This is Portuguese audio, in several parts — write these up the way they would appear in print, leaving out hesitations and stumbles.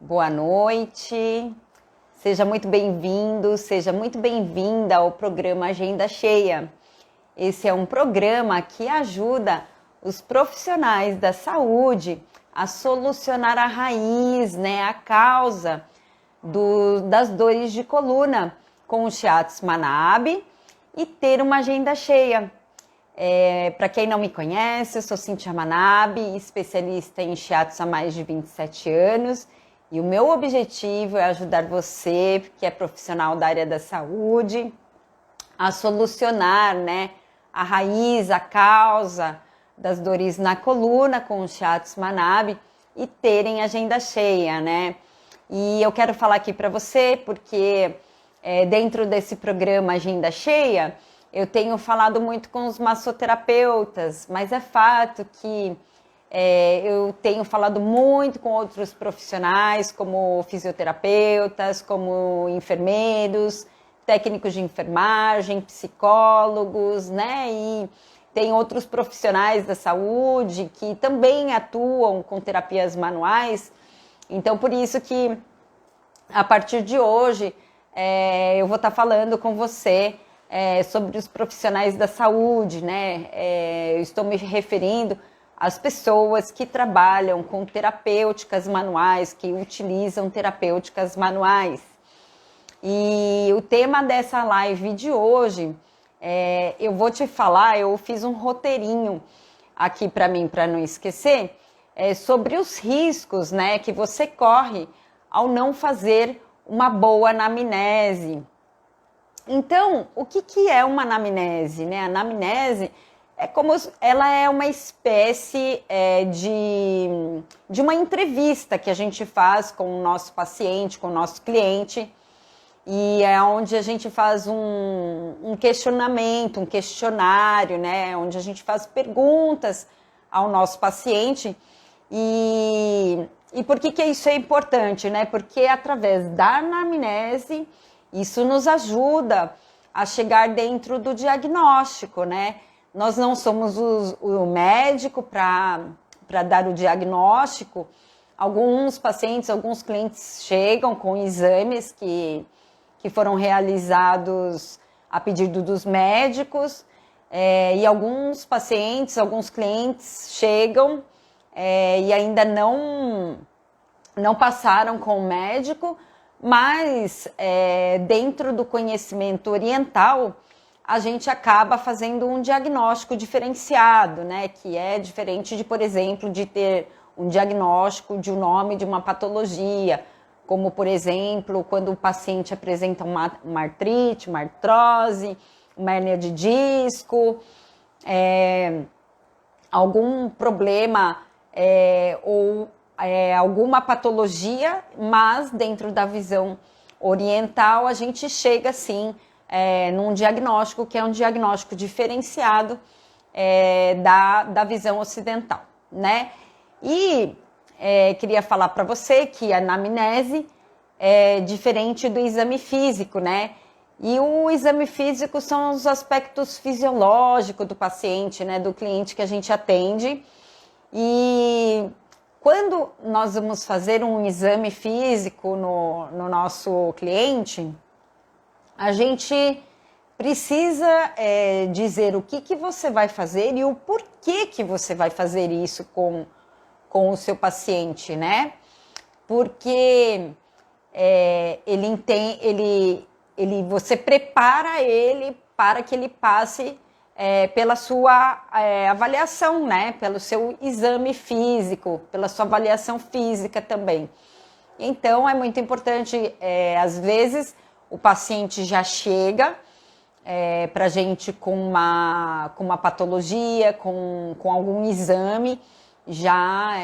Boa noite, seja muito bem-vindo, seja muito bem-vinda ao programa Agenda Cheia. Esse é um programa que ajuda os profissionais da saúde a solucionar a raiz, a causa das dores de coluna com o Shiatsu Manabe e ter uma agenda cheia. Para quem não me conhece, eu sou Cíntia Manabe, especialista em Shiatsu há mais de 27 anos. E o meu objetivo é ajudar você, que é profissional da área da saúde, a solucionar, a raiz, a causa das dores na coluna com o Shiatsu Manabe e terem agenda cheia, E eu quero falar aqui para você porque dentro desse programa Agenda Cheia, eu tenho falado muito com os massoterapeutas, mas é fato que eu tenho falado muito com outros profissionais, como fisioterapeutas, como enfermeiros, técnicos de enfermagem, psicólogos, E tem outros profissionais da saúde que também atuam com terapias manuais. Então, por isso que, a partir de hoje, eu vou estar falando com você sobre os profissionais da saúde, Eu estou me referindo às pessoas que trabalham com terapêuticas manuais, que utilizam terapêuticas manuais. E o tema dessa live de hoje, eu vou te falar, eu fiz um roteirinho aqui para mim, para não esquecer, sobre os riscos, que você corre ao não fazer uma boa anamnese. Então, o que é uma anamnese? A anamnese ela é uma espécie de uma entrevista que a gente faz com o nosso paciente, com o nosso cliente, e é onde a gente faz um questionamento, um questionário, onde a gente faz perguntas ao nosso paciente. E por que isso é importante? Porque através da anamnese, isso nos ajuda a chegar dentro do diagnóstico, Nós não somos o médico para dar o diagnóstico. Alguns pacientes, alguns clientes chegam com exames que foram realizados a pedido dos médicos, e alguns pacientes, alguns clientes chegam e ainda não passaram com o médico, mas dentro do conhecimento oriental, a gente acaba fazendo um diagnóstico diferenciado, que é diferente de, por exemplo, de ter um diagnóstico de um nome de uma patologia, como, por exemplo, quando o paciente apresenta uma artrite, uma artrose, uma hérnia de disco, algum problema ou alguma patologia, mas dentro da visão oriental a gente chega, sim, num diagnóstico que é um diagnóstico diferenciado da visão ocidental, E queria falar para você que a anamnese é diferente do exame físico, E o exame físico são os aspectos fisiológicos do paciente, do cliente que a gente atende. E quando nós vamos fazer um exame físico no nosso cliente, a gente precisa dizer o que você vai fazer e o porquê que você vai fazer isso com o seu paciente, Porque você prepara ele para que ele passe pela sua avaliação, pelo seu exame físico, pela sua avaliação física também. Então, é muito importante, às vezes, o paciente já chega para a gente com uma patologia, com algum exame, já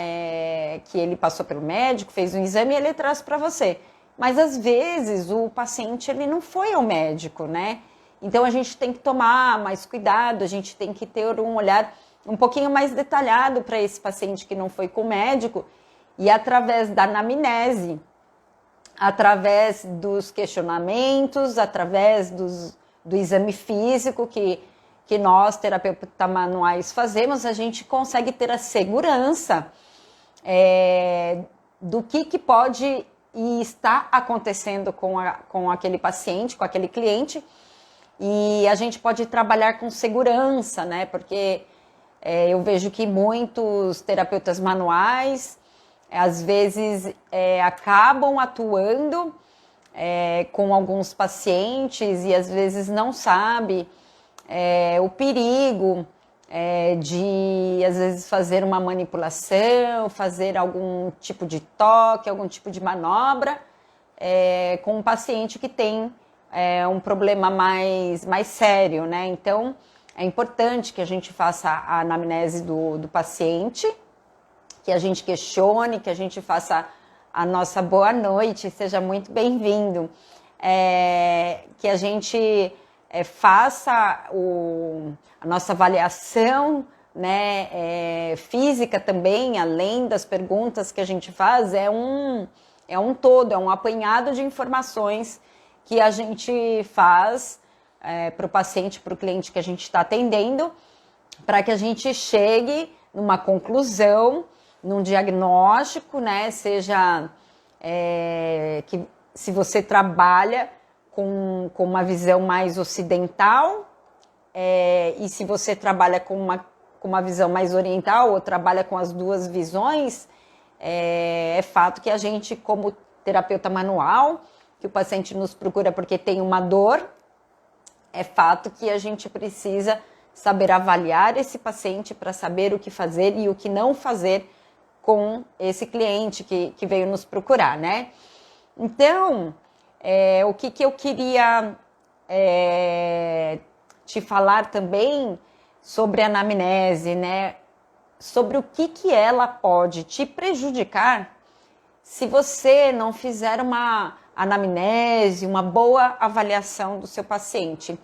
que ele passou pelo médico, fez um exame e ele traz para você. Mas, às vezes, o paciente ele não foi ao médico, Então, a gente tem que tomar mais cuidado, a gente tem que ter um olhar um pouquinho mais detalhado para esse paciente que não foi com o médico e através da anamnese, através dos questionamentos, através do exame físico que nós, terapeutas manuais, fazemos, a gente consegue ter a segurança do que pode e está acontecendo com aquele paciente, com aquele cliente, e a gente pode trabalhar com segurança, né? Porque eu vejo que muitos terapeutas manuais, às vezes, acabam atuando com alguns pacientes e às vezes não sabe o perigo de, às vezes, fazer uma manipulação, fazer algum tipo de toque, algum tipo de manobra com um paciente que tem um problema mais sério, né? Então, é importante que a gente faça a anamnese do paciente, que a gente questione, que a gente faça a nossa boa noite, seja muito bem-vindo, que a gente faça a nossa avaliação, né, física também, além das perguntas que a gente faz, é um todo, é um apanhado de informações que a gente faz para o paciente, para o cliente que a gente está atendendo, para que a gente chegue numa conclusão, num diagnóstico, né? Seja que se você trabalha com uma visão mais ocidental e se você trabalha com uma visão mais oriental ou trabalha com as duas visões, é fato que a gente, como terapeuta manual, que o paciente nos procura porque tem uma dor, é fato que a gente precisa saber avaliar esse paciente para saber o que fazer e o que não fazer com esse cliente que veio nos procurar, né? Então, o que eu queria te falar também sobre a anamnese, né? Sobre o que ela pode te prejudicar se você não fizer uma anamnese, uma boa avaliação do seu paciente.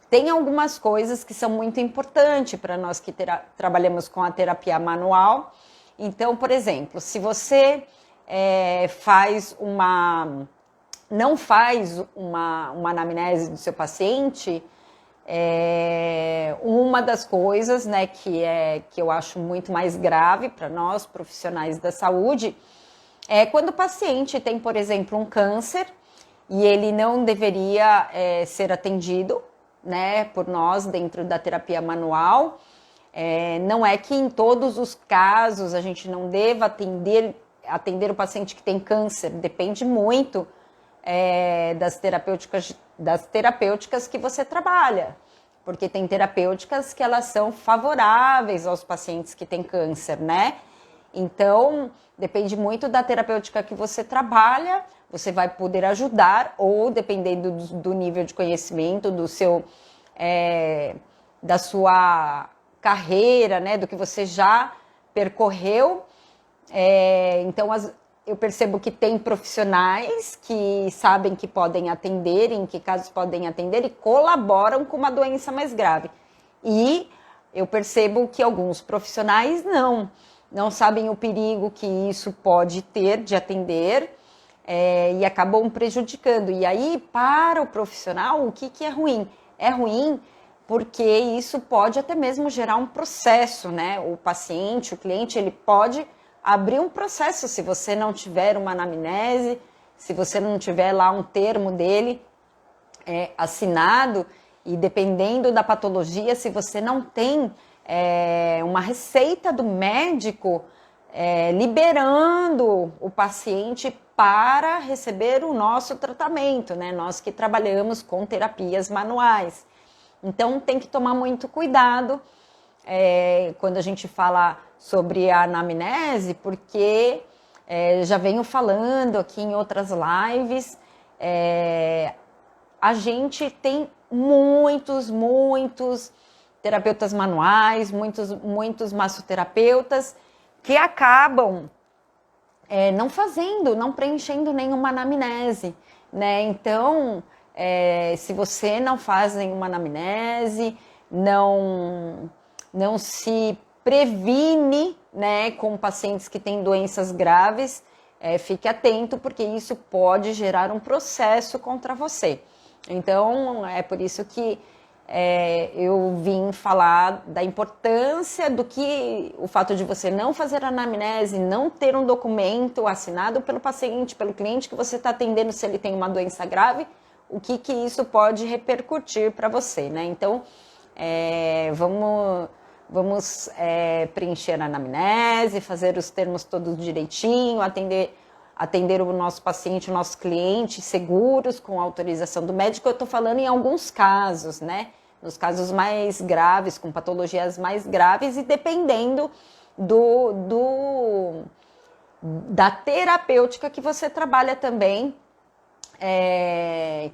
Tem algumas coisas que são muito importantes para nós que trabalhamos com a terapia manual. Então, por exemplo, se você não faz uma anamnese do seu paciente, uma das coisas, né, que eu acho muito mais grave para nós, profissionais da saúde, é quando o paciente tem, por exemplo, um câncer e ele não deveria ser atendido, né, por nós dentro da terapia manual. Não é que em todos os casos a gente não deva atender o paciente que tem câncer, depende muito das terapêuticas que você trabalha, porque tem terapêuticas que elas são favoráveis aos pacientes que têm câncer, né? Então, depende muito da terapêutica que você trabalha, você vai poder ajudar, ou dependendo do nível de conhecimento, da sua carreira, né, do que você já percorreu. Então, eu percebo que tem profissionais que sabem que podem atender, em que casos podem atender e colaboram com uma doença mais grave. E eu percebo que alguns profissionais não sabem o perigo que isso pode ter de atender e acabam prejudicando. E aí, para o profissional, o que é ruim? É ruim porque isso pode até mesmo gerar um processo, né? O paciente, o cliente, ele pode abrir um processo se você não tiver uma anamnese, se você não tiver lá um termo dele assinado, e dependendo da patologia, se você não tem uma receita do médico liberando o paciente para receber o nosso tratamento, né? Nós que trabalhamos com terapias manuais. Então, tem que tomar muito cuidado quando a gente fala sobre a anamnese, porque já venho falando aqui em outras lives, a gente tem muitos terapeutas manuais, muitos massoterapeutas que acabam não preenchendo nenhuma anamnese, né? Então, se você não faz nenhuma anamnese, não se previne, né, com pacientes que têm doenças graves, fique atento, porque isso pode gerar um processo contra você. Então, é por isso que eu vim falar da importância do que o fato de você não fazer anamnese, não ter um documento assinado pelo paciente, pelo cliente que você está atendendo, se ele tem uma doença grave, o que isso pode repercutir para você, né? Então, vamos preencher a anamnese, fazer os termos todos direitinho, atender o nosso paciente, o nosso cliente, seguros, com autorização do médico. Eu estou falando em alguns casos, né? Nos casos mais graves, com patologias mais graves, e dependendo da terapêutica que você trabalha também,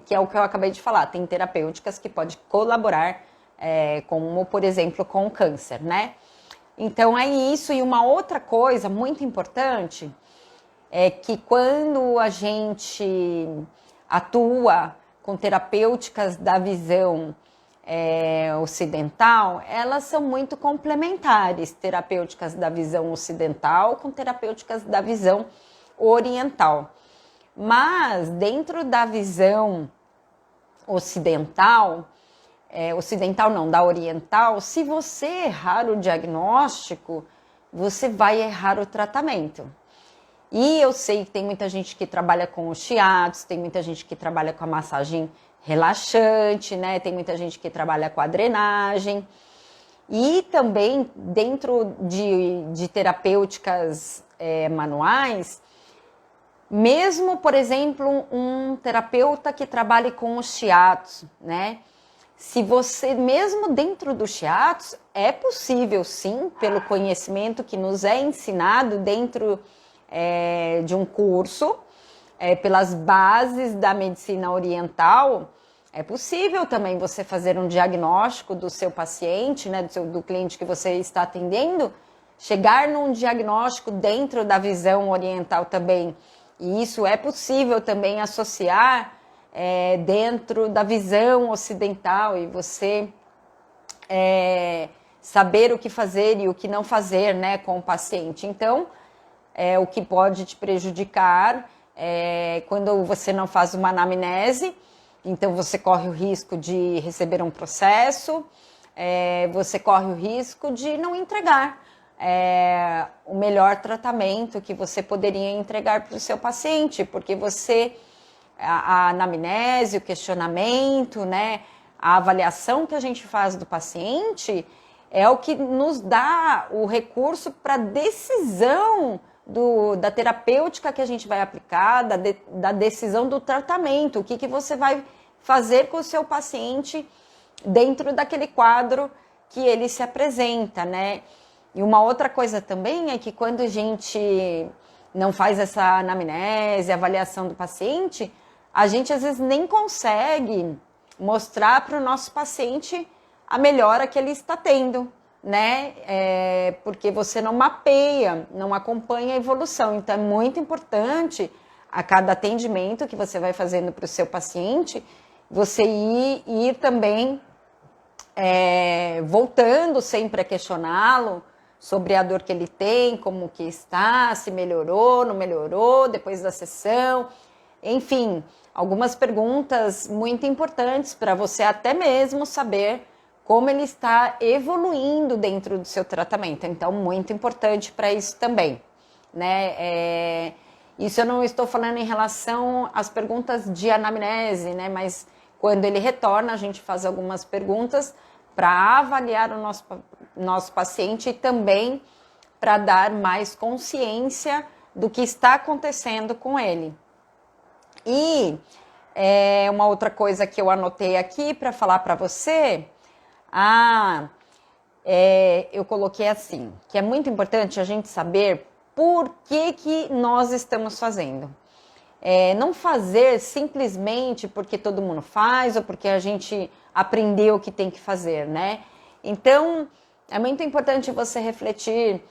que é o que eu acabei de falar. Tem terapêuticas que podem colaborar, como, por exemplo, com o câncer, né? Então, é isso. E uma outra coisa muito importante é que quando a gente atua com terapêuticas da visão ocidental, elas são muito complementares, terapêuticas da visão ocidental com terapêuticas da visão oriental. Mas dentro da visão ocidental, da oriental, se você errar o diagnóstico, você vai errar o tratamento. E eu sei que tem muita gente que trabalha com o shiatsu, tem muita gente que trabalha com a massagem relaxante, né? Tem muita gente que trabalha com a drenagem. E também dentro de terapêuticas manuais, mesmo, por exemplo, um terapeuta que trabalhe com o shiatsu, né? Se você, mesmo dentro do shiatsu, é possível sim, pelo conhecimento que nos é ensinado dentro de um curso, pelas bases da medicina oriental, é possível também você fazer um diagnóstico do seu paciente, né, do cliente que você está atendendo, chegar num diagnóstico dentro da visão oriental também. E isso é possível também associar dentro da visão ocidental, e você saber o que fazer e o que não fazer, né, com o paciente. Então, o que pode te prejudicar quando você não faz uma anamnese, então você corre o risco de receber um processo, você corre o risco de não entregar o melhor tratamento que você poderia entregar para o seu paciente, porque a anamnese, o questionamento, né, a avaliação que a gente faz do paciente é o que nos dá o recurso para a decisão da terapêutica que a gente vai aplicar, da decisão do tratamento, o que você vai fazer com o seu paciente dentro daquele quadro que ele se apresenta, né? E uma outra coisa também é que quando a gente não faz essa anamnese, avaliação do paciente, a gente às vezes nem consegue mostrar para o nosso paciente a melhora que ele está tendo, né? Porque você não mapeia, não acompanha a evolução. Então é muito importante, a cada atendimento que você vai fazendo para o seu paciente, você ir também voltando sempre a questioná-lo sobre a dor que ele tem, como que está, se melhorou, não melhorou depois da sessão. Enfim, algumas perguntas muito importantes para você até mesmo saber como ele está evoluindo dentro do seu tratamento. Então, muito importante para isso também, né? Isso eu não estou falando em relação às perguntas de anamnese, né? Mas quando ele retorna, a gente faz algumas perguntas para avaliar o nosso paciente e também para dar mais consciência do que está acontecendo com ele. E uma outra coisa que eu anotei aqui para falar para você, eu coloquei assim, que é muito importante a gente saber por que nós estamos fazendo. Não fazer simplesmente porque todo mundo faz ou porque a gente aprendeu o que tem que fazer, né? Então, é muito importante você refletir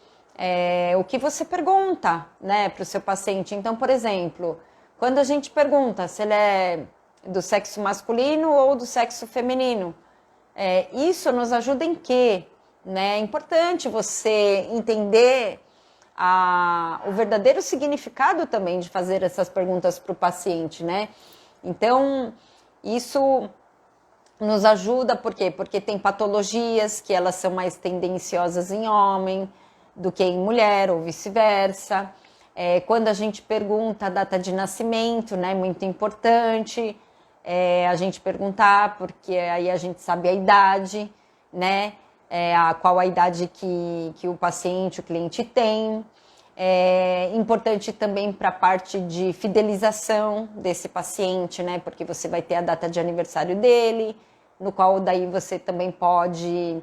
o que você pergunta, né, para o seu paciente. Então, por exemplo, quando a gente pergunta se ele é do sexo masculino ou do sexo feminino, isso nos ajuda em quê? Né? É importante você entender o verdadeiro significado também de fazer essas perguntas para o paciente, né? Então, isso nos ajuda, por quê? Porque tem patologias que elas são mais tendenciosas em homem do que em mulher, ou vice-versa. Quando a gente pergunta a data de nascimento, né, muito importante a gente perguntar, porque aí a gente sabe a idade, né, qual a idade que o paciente, o cliente tem. É importante também para a parte de fidelização desse paciente, né? Porque você vai ter a data de aniversário dele, no qual daí você também pode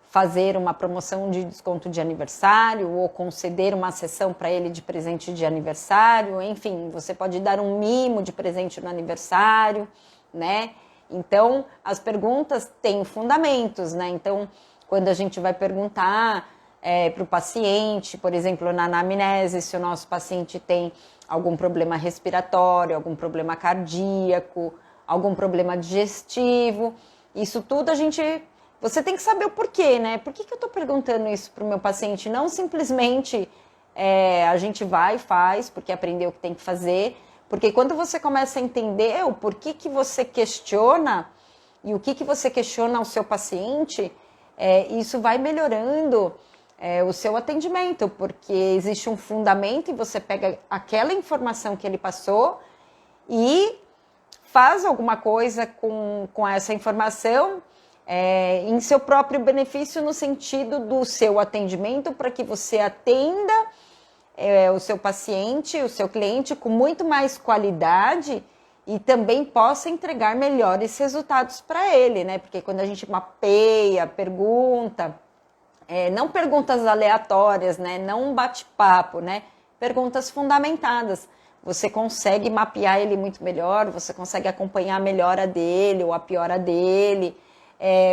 fazer uma promoção de desconto de aniversário ou conceder uma sessão para ele de presente de aniversário. Enfim, você pode dar um mimo de presente no aniversário, né? Então, as perguntas têm fundamentos, né? Então, quando a gente vai perguntar para o paciente, por exemplo, na anamnese, se o nosso paciente tem algum problema respiratório, algum problema cardíaco, algum problema digestivo, isso tudo você tem que saber o porquê, né? Por que eu estou perguntando isso para o meu paciente? Não simplesmente a gente vai e faz, porque aprendeu o que tem que fazer, porque quando você começa a entender o porquê que você questiona e o que você questiona ao seu paciente, isso vai melhorando o seu atendimento, porque existe um fundamento e você pega aquela informação que ele passou e faz alguma coisa com essa informação em seu próprio benefício, no sentido do seu atendimento, para que você atenda o seu paciente, o seu cliente com muito mais qualidade e também possa entregar melhores resultados para ele, né? Porque quando a gente mapeia, pergunta, não perguntas aleatórias, né? Não um bate-papo, né? Perguntas fundamentadas. Você consegue mapear ele muito melhor, você consegue acompanhar a melhora dele ou a piora dele,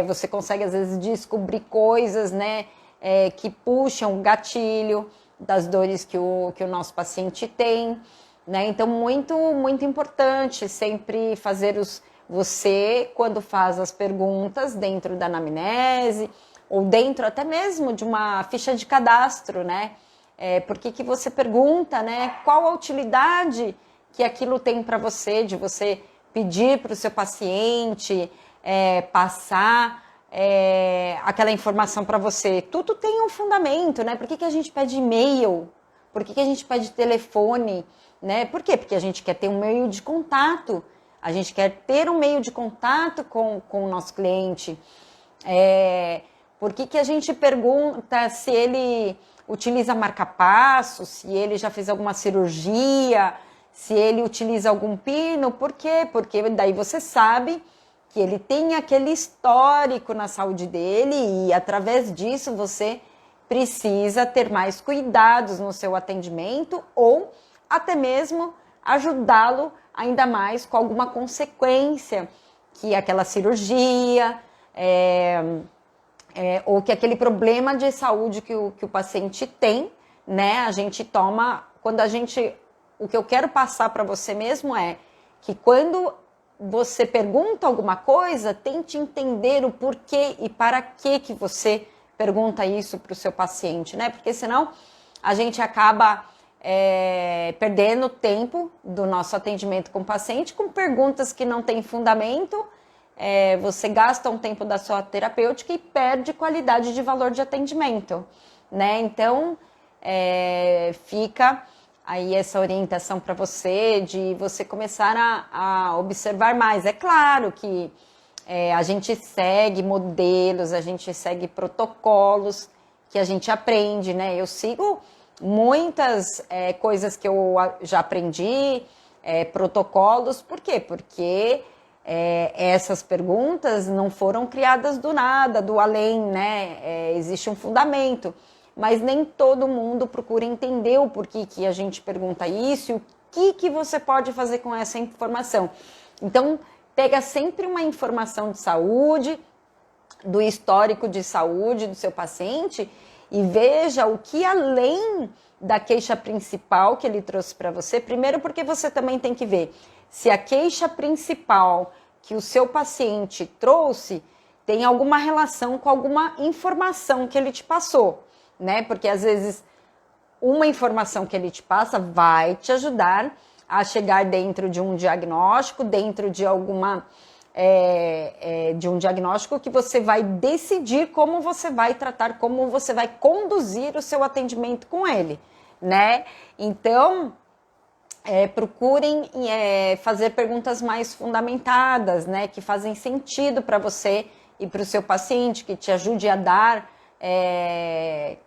você consegue às vezes descobrir coisas, né? Que puxam o gatilho das dores que o nosso paciente tem, né? Então, muito, muito importante sempre fazer você, quando faz as perguntas dentro da anamnese, ou dentro até mesmo de uma ficha de cadastro, né? Por que você pergunta, né? Qual a utilidade que aquilo tem para você, de você pedir para o seu paciente passar aquela informação para você. Tudo tem um fundamento, né? Por que a gente pede e-mail? Por que a gente pede telefone? Né? Por quê? Porque a gente quer ter um meio de contato. A gente quer ter um meio de contato com o nosso cliente. Por que a gente pergunta se ele utiliza marca-passo, se ele já fez alguma cirurgia, se ele utiliza algum pino? Por quê? Porque daí você sabe que ele tem aquele histórico na saúde dele e, através disso, você precisa ter mais cuidados no seu atendimento ou até mesmo ajudá-lo ainda mais com alguma consequência que aquela cirurgia ou que aquele problema de saúde que o paciente tem, né? A gente toma, o que eu quero passar para você mesmo é que quando você pergunta alguma coisa, tente entender o porquê e para que você pergunta isso para o seu paciente, né? Porque senão a gente acaba perdendo tempo do nosso atendimento com o paciente com perguntas que não têm fundamento. Você gasta um tempo da sua terapêutica e perde qualidade de valor de atendimento, né? Então, fica aí essa orientação para você, de você começar a observar mais. É claro que a gente segue modelos, a gente segue protocolos que a gente aprende, né? Eu sigo muitas coisas que eu já aprendi, protocolos. Por quê? Porque essas perguntas não foram criadas do nada, do além, né? Existe um fundamento. Mas nem todo mundo procura entender o porquê que a gente pergunta isso e o que você pode fazer com essa informação. Então, pega sempre uma informação de saúde, do histórico de saúde do seu paciente e veja o que, além da queixa principal que ele trouxe para você. Primeiro, porque você também tem que ver se a queixa principal que o seu paciente trouxe tem alguma relação com alguma informação que ele te passou, né? Porque às vezes uma informação que ele te passa vai te ajudar a chegar dentro de um diagnóstico, dentro de alguma... de um diagnóstico que você vai decidir como você vai tratar, como você vai conduzir o seu atendimento com ele, né? Então, procurem fazer perguntas mais fundamentadas, né? Que fazem sentido para você e para o seu paciente, que te ajude a dar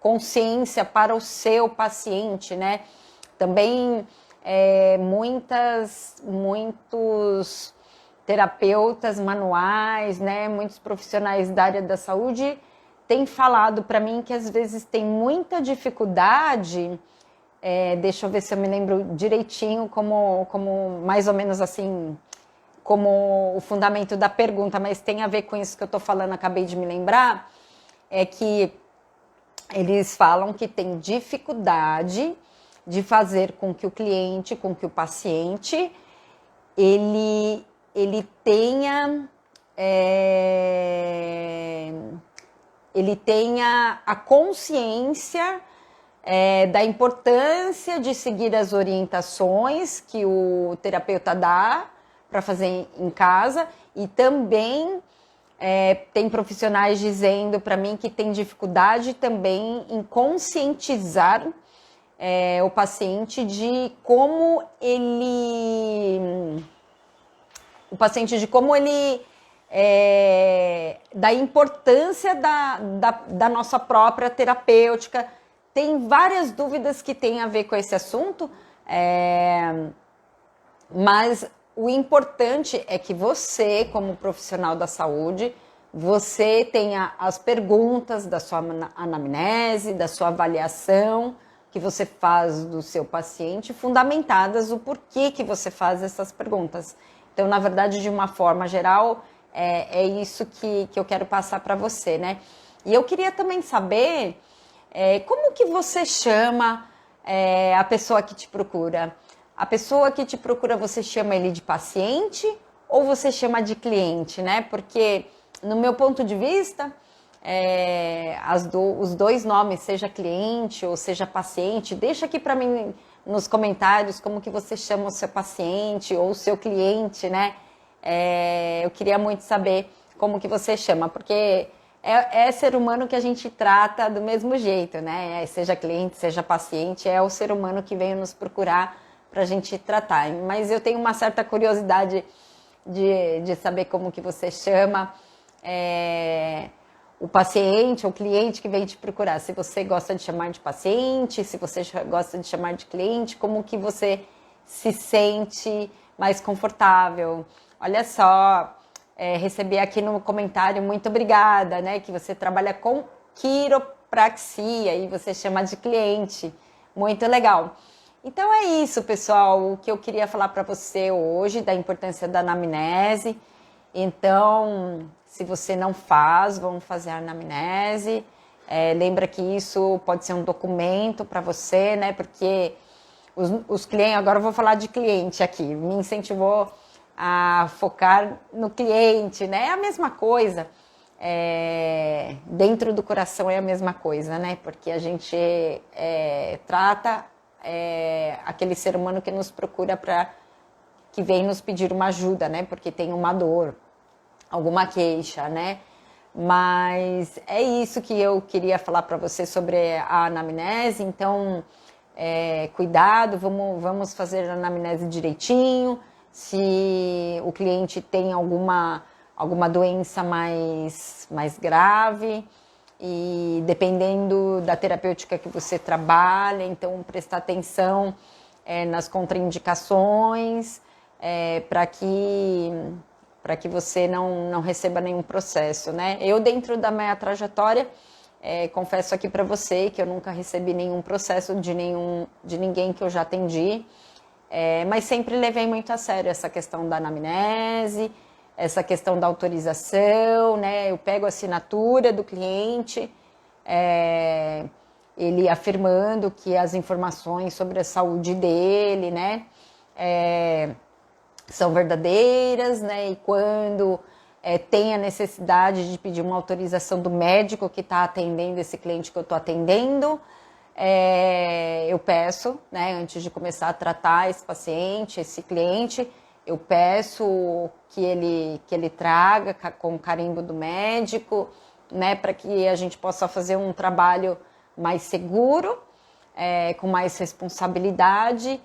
consciência para o seu paciente, né? Também muitos terapeutas manuais, né, muitos profissionais da área da saúde têm falado para mim que às vezes tem muita dificuldade, deixa eu ver se eu me lembro direitinho, como mais ou menos assim, como o fundamento da pergunta, mas tem a ver com isso que eu estou falando, acabei de me lembrar, é que eles falam que tem dificuldade de fazer com que o cliente, com que o paciente, ele tenha a consciência da importância de seguir as orientações que o terapeuta dá para fazer em casa, e também tem profissionais dizendo para mim que tem dificuldade também em conscientizar o paciente de como ele... da importância da nossa própria terapêutica. Tem várias dúvidas que têm a ver com esse assunto, mas o importante é que você, como profissional da saúde, você tenha as perguntas da sua anamnese, da sua avaliação, que você faz do seu paciente, fundamentadas o porquê que você faz essas perguntas. Então, na verdade, de uma forma geral, é isso que eu quero passar para você, né? E eu queria também saber como que você chama a pessoa que te procura. A pessoa que te procura, você chama ele de paciente ou você chama de cliente, né? Porque, no meu ponto de vista, os dois nomes, seja cliente ou seja paciente, deixa aqui para mim nos comentários como que você chama o seu paciente ou o seu cliente, né? Eu queria muito saber como que você chama, porque é ser humano que a gente trata do mesmo jeito, né? Seja cliente, seja paciente, é o ser humano que veio nos procurar para a gente tratar. Mas eu tenho uma certa curiosidade de saber como que você chama o paciente ou cliente que vem te procurar. Se você gosta de chamar de paciente, se você gosta de chamar de cliente, como que você se sente mais confortável. Olha só, recebi aqui no comentário, muito obrigada, né? Que você trabalha com quiropraxia e você chama de cliente. Muito legal. Então é isso, pessoal, o que eu queria falar para você hoje, da importância da anamnese. Então, se você não faz, vamos fazer a anamnese. Lembra que isso pode ser um documento para você, né? Porque os clientes, agora eu vou falar de cliente aqui, me incentivou a focar no cliente, né? É a mesma coisa. Dentro do coração é a mesma coisa, né? Porque a gente trata aquele ser humano que nos procura que vem nos pedir uma ajuda, né? Porque tem uma dor, alguma queixa, né? Mas é isso que eu queria falar para você sobre a anamnese. Então, cuidado, vamos fazer a anamnese direitinho. Se o cliente tem alguma doença mais grave, e dependendo da terapêutica que você trabalha, então prestar atenção nas contraindicações, para que você não receba nenhum processo, né? Eu, dentro da minha trajetória, confesso aqui para você que eu nunca recebi nenhum processo de ninguém que eu já atendi, mas sempre levei muito a sério essa questão da anamnese, essa questão da autorização, né? Eu pego a assinatura do cliente, ele afirmando que as informações sobre a saúde dele, né, são verdadeiras, né? E quando tem a necessidade de pedir uma autorização do médico que está atendendo esse cliente que eu estou atendendo, eu peço, né, antes de começar a tratar esse paciente, esse cliente, eu peço que ele traga com o carimbo do médico, né, para que a gente possa fazer um trabalho mais seguro, com mais responsabilidade.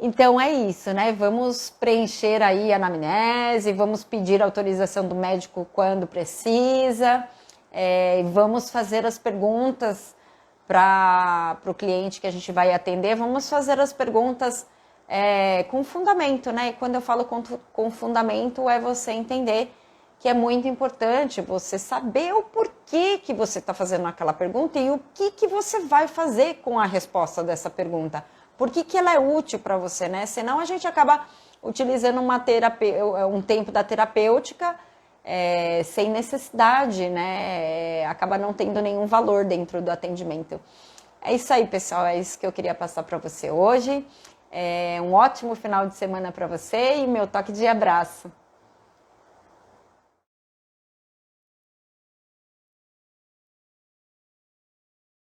Então é isso, né? Vamos preencher aí a anamnese, vamos pedir autorização do médico quando precisa, vamos fazer as perguntas para o cliente que a gente vai atender, vamos fazer as perguntas com fundamento, né? E quando eu falo com fundamento, é você entender que é muito importante você saber o porquê que você está fazendo aquela pergunta e o que você vai fazer com a resposta dessa pergunta. Por que ela é útil para você, né? Senão a gente acaba utilizando um tempo da terapêutica sem necessidade, né? Acaba não tendo nenhum valor dentro do atendimento. É isso aí, pessoal. É isso que eu queria passar para você hoje. Um ótimo final de semana para você e meu toque de abraço.